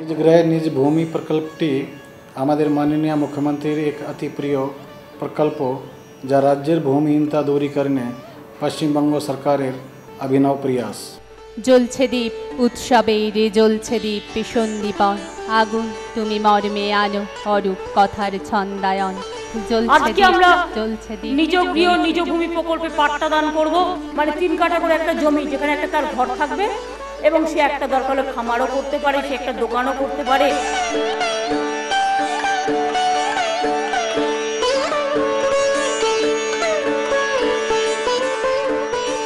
নিজ গৃহে নিজ ভূমি প্রকল্পটি আমাদের মাননীয় মুখ্যমন্ত্রীর এক অতি প্রিয় প্রকল্প, যা রাজ্যের ভূমিহীনতা দূরীকরণে পশ্চিমবঙ্গ সরকারের অভিনব প্রয়াস। জ্বলছে দ্বীপ উৎসবের, জ্বলছে দ্বীপ সন্দীপন, আগুন তুমি মর্মে আনো অরূপ কথার ছন্দায়ন। আজকে আমরা নিজ গৃহ নিজ ভূমি প্রকল্পে পাট্টা দান করব, মানে 3 কাঠা করে একটা জমি, যেখানে একটা তার ঘর থাকবে এবং সে একটা দরকার হলে খামারও করতে পারে, সে একটা দোকানও করতে পারে।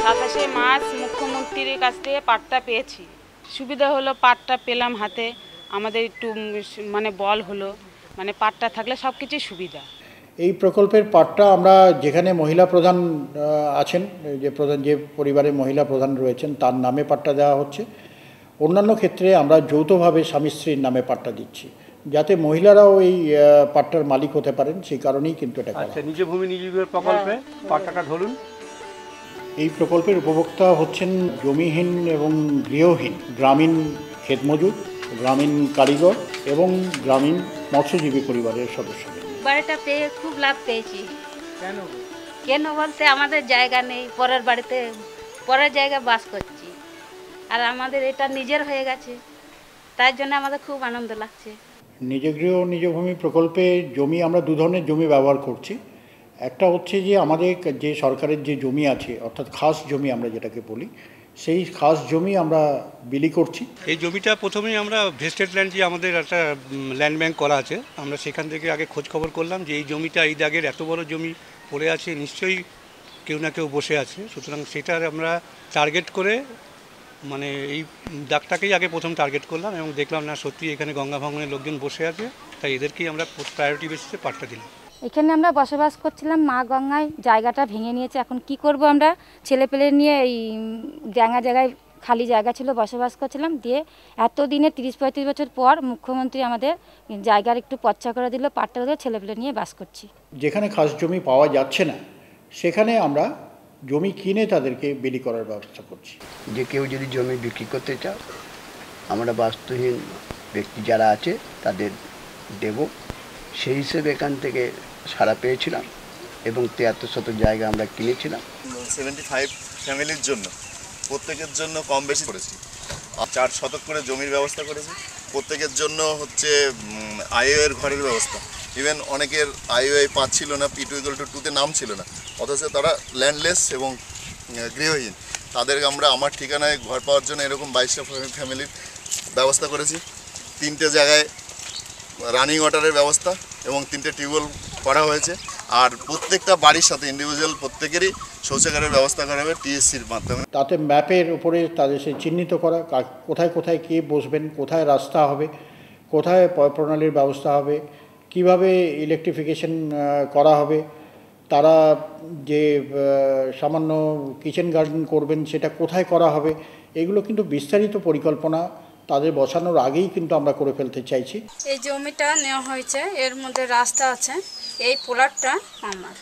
27শে মার্চ মুখ্যমন্ত্রীর কাছ থেকে পাট্টা পেয়েছি। সুবিধা হলো পাট্টা পেলাম হাতে, আমাদের একটু মানে বল হলো, মানে পাট্টা থাকলে সব কিছুই সুবিধা। এই প্রকল্পের পাট্টা আমরা যেখানে মহিলা প্রধান আছেন, যে পরিবারে মহিলা প্রধান রয়েছেন তার নামে পাট্টা দেওয়া হচ্ছে। অন্যান্য ক্ষেত্রে আমরা যৌথভাবে স্বামী স্ত্রীর নামে পাট্টা দিচ্ছি, যাতে মহিলারাও এই পাট্টার মালিক হতে পারেন, সেই কারণেই কিন্তু এটা। আচ্ছা, নিজ ভূমি নিজ প্রকল্পে পাট্টাটা ধরুন। এই প্রকল্পের উপভোক্তা হচ্ছেন জমিহীন এবং গৃহহীন গ্রামীণ ক্ষেতমজুর, গ্রামীণ কারিগর এবং গ্রামীণ মৎস্যজীবী পরিবারের সদস্যদের। বাড়িটা পেয়ে খুব লাভ পেয়েছি। কেন বলতে আমাদের জায়গা নেই, পরের জায়গায় বাস করছি, আর আমাদের এটা নিজের হয়ে গেছে, তাই জন্য আমাদের খুব আনন্দ লাগছে। নিজ গৃহ নিজ ভূমি প্রকল্পে জমি আমরা 2 ধরনের জমি ব্যবহার করছি। একটা হচ্ছে যে আমাদের যে সরকারের যে জমি আছে, অর্থাৎ খাস জমি আমরা যেটাকে বলি, সেই খাস জমি আমরা বিলি করছি। এই জমিটা প্রথমেই আমরা ভেস্টেড ল্যান্ড, যে আমাদের একটা ল্যান্ড ব্যাংক করা আছে, আমরা সেখান থেকে আগে খোঁজ খবর করলাম যে এই জমিটা, এই দাগের এত বড় জমি পড়ে আছে, নিশ্চয়ই কেউ না কেউ বসে আছে। সুতরাং সেটার আমরা টার্গেট করে, মানে এই দাগটাকেই আগে প্রথম টার্গেট করলাম এবং দেখলাম না সত্যি এখানে গঙ্গা ভাঙনের লোকজন বসে আছে, তাই এদেরকেই আমরা প্রায়োরিটি বেসিসে পাট্টা দিলাম। এখানে আমরা বসবাস করছিলাম, মা গঙ্গায় জায়গাটা ভেঙে নিয়েছে। এখন কি করব, আমরা ছেলেপেলে নিয়ে এই জায়গায় খালি জায়গা ছিল, বসবাস করছিলাম। দিয়ে এতদিনে 30-35 বছর পর মুখ্যমন্ত্রী আমাদের জায়গার একটু পচ্চা করে দিল, পাট্টা দিল, ছেলেপেলে নিয়ে বাস করছি। যেখানে খাস জমি পাওয়া যাচ্ছে না, সেখানে আমরা জমি কিনে তাদেরকে বিলি করার ব্যবস্থা করছি। যে কেউ যদি জমি বিক্রি করতে চাও, আমরা বাস্তুহীন ব্যক্তি যারা আছে তাদের দেব, সেই হিসেবে এখান থেকে সাড়া পেয়েছিলাম এবং 73 শতক জায়গা আমরা কিনেছিলাম। 75 ফ্যামিলির জন্য, প্রত্যেকের জন্য কম বেশি করেছি। 4 শতক করে জমির ব্যবস্থা করেছি। প্রত্যেকের জন্য হচ্ছে আইওএর ঘরের ব্যবস্থা। ইভেন অনেকের আইওআই পাচ্ছিল না, P2=2 নাম ছিল না, অথচ তারা ল্যান্ডলেস এবং গৃহহীন, তাদেরকে আমরা আমার ঠিকানায় ঘর পাওয়ার জন্য এরকম 22টা ফ্যামিলির ব্যবস্থা করেছি। 3টে জায়গায় রানিং ওয়াটারের ব্যবস্থা এবং 3টে টিউবওয়েল করা হয়েছে। আর প্রত্যেকটা বাড়ির সাথে ইন্ডিভিজুয়াল প্রত্যেকেরই শৌচাগারের ব্যবস্থা করা হবে TSCর মাধ্যমে। তাতে ম্যাপের উপরে তাদের সে চিহ্নিত করা, কোথায় কোথায় কে বসবেন, কোথায় রাস্তা হবে, কোথায় প্রণালীর ব্যবস্থা হবে, কিভাবে ইলেকট্রিফিকেশন করা হবে, তারা যে সামান্য কিচেন গার্ডেন করবেন সেটা কোথায় করা হবে, এগুলো কিন্তু বিস্তারিত পরিকল্পনা তাদের বসানোর আগেই কিন্তু আমরা করে ফেলতে চাইছি। এই জমিটা নেওয়া হয়েছে, এর মধ্যে রাস্তা আছে, এই প্লটটা আমার।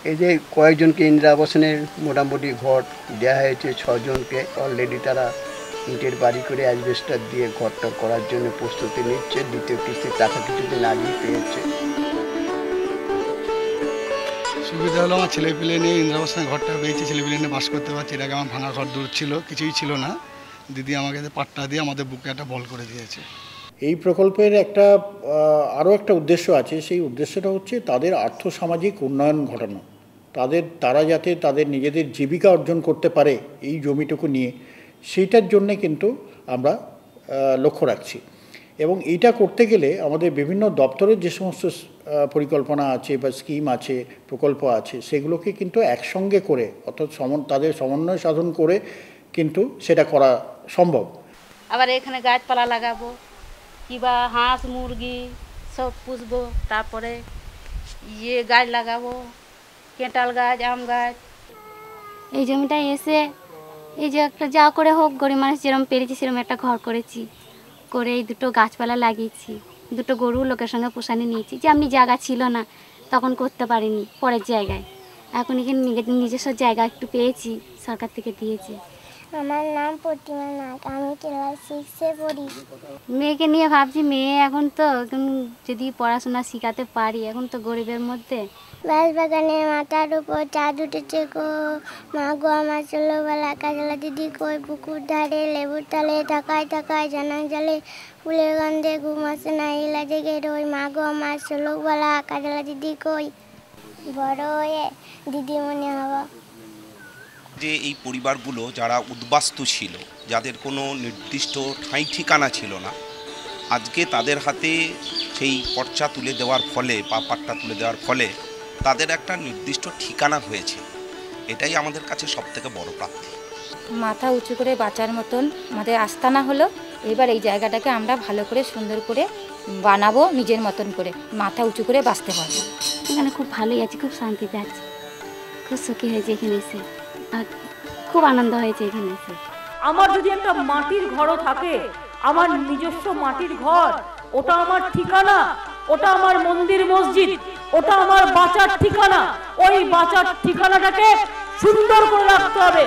এই যে কয়েকজনকে ইন্দিরা আবাসনের মোটামুটি ঘর দেওয়া হয়েছে, 6 জনকে অলরেডি তারা ইটের বাড়ি করে অ্যাসবেস্টার দিয়ে ঘরটা করার জন্য প্রস্তুতি নিচ্ছে। দ্বিতীয় কিস্তির টাকা কিছুদিন আগেই পেয়েছে। সুবিধা হলো আমার ছেলেপিলে নিয়ে ইন্দিরা আবাসনের ঘরটা পেয়েছি, ছেলেপিলে নিয়ে বাস করতে পারছি। এর আগে আমার ভাঙা ঘর দূর ছিল, কিছুই ছিল না। দিদি আমাকে পাট্টা দিয়ে আমাদের বুকে একটা বল করে দিয়েছে। এই প্রকল্পের আরও একটা উদ্দেশ্য আছে। সেই উদ্দেশ্যটা হচ্ছে তাদের আর্থসামাজিক উন্নয়ন ঘটানো, তারা যাতে তাদের নিজেদের জীবিকা অর্জন করতে পারে এই জমিটুকু নিয়ে, সেইটার জন্যে কিন্তু আমরা লক্ষ্য রাখছি। এবং এইটা করতে গেলে আমাদের বিভিন্ন দপ্তরের যে সমস্ত পরিকল্পনা আছে বা স্কিম আছে, প্রকল্প আছে, সেগুলোকে কিন্তু একসঙ্গে করে, অর্থাৎ তাদের সমন্বয় সাধন করে কিন্তু সেটা করা সম্ভব। আবার এখানে গাছপালা লাগাবো, কিবা হাঁস মুরগি সব পুষবো, তারপরে গাছ লাগাবো, কেঁটাল গাছ, আম গাছ। এই জমিটায় এসে এই যে একটা যা করে হোক গরিব মানুষ যেরকম পেরেছি সেরকম একটা ঘর করেছি, করে এই 2টো গাছপালা লাগিয়েছি, 2টো গরু লোকের সঙ্গে পোষানি নিয়েছি। যে আমি জায়গা ছিল না তখন করতে পারিনি, পরের জায়গায়। এখন এখানে নিজস্ব জায়গা একটু পেয়েছি, সরকার থেকে দিয়েছে, আমার নাম প্রতিমা নাগ, আমি ক্লাস 6-এ পড়ি। মেয়েকে নিয়ে ভাবছি, মেয়ে এখন তো যদি পড়াশোনা শেখাতে পারি, এখন তো গরিবের মধ্যে। বাঁশবাগানে মাথার উপর চাঁদ উঠেছে গো, মা গো আমার ছোটবেলা কাজলা দিদি কই, পুকুর ধারে লেবুর তালে থাকায় থাকায় জানাং জালে ফুলের গন্ধে ঘুম আসে না, এলা জেগে রই, মা গো আমার ছোটবেলা কাজলা দিদি কই, বড় হয়ে দিদিমণি হব। যে এই পরিবারগুলো যারা উদ্বাস্তু ছিল, যাদের কোনো নির্দিষ্ট ঠাঁই ঠিকানা ছিল না, আজকে তাদের হাতে সেই পর্চা তুলে দেওয়ার ফলে বা পাট্টা তুলে দেওয়ার ফলে তাদের একটা নির্দিষ্ট ঠিকানা হয়েছে। এটাই আমাদের কাছে সবথেকে বড় প্রাপ্তি। মাথা উঁচু করে বাঁচার মতন আমাদের আস্তানা হলো। এবার এই জায়গাটাকে আমরা ভালো করে সুন্দর করে বানাবো, নিজের মতন করে মাথা উঁচু করে বাঁচতে পারবো। এখানে খুব ভালোই আছি, খুব শান্তিতে আছি, খুব সুখী হয়েছে এখানে এসে, আর খুব আনন্দ হয়েছে এখানে এসে। আমার যদি একটা মাটির ঘরও থাকে, আমার নিজস্ব মাটির ঘর, ওটা আমার ঠিকানা, ওটা আমার মন্দির মসজিদ, ওটা আমার বাঁচার ঠিকানা। ওই বাঁচার ঠিকানাটাকে সুন্দর করে রাখতে হবে।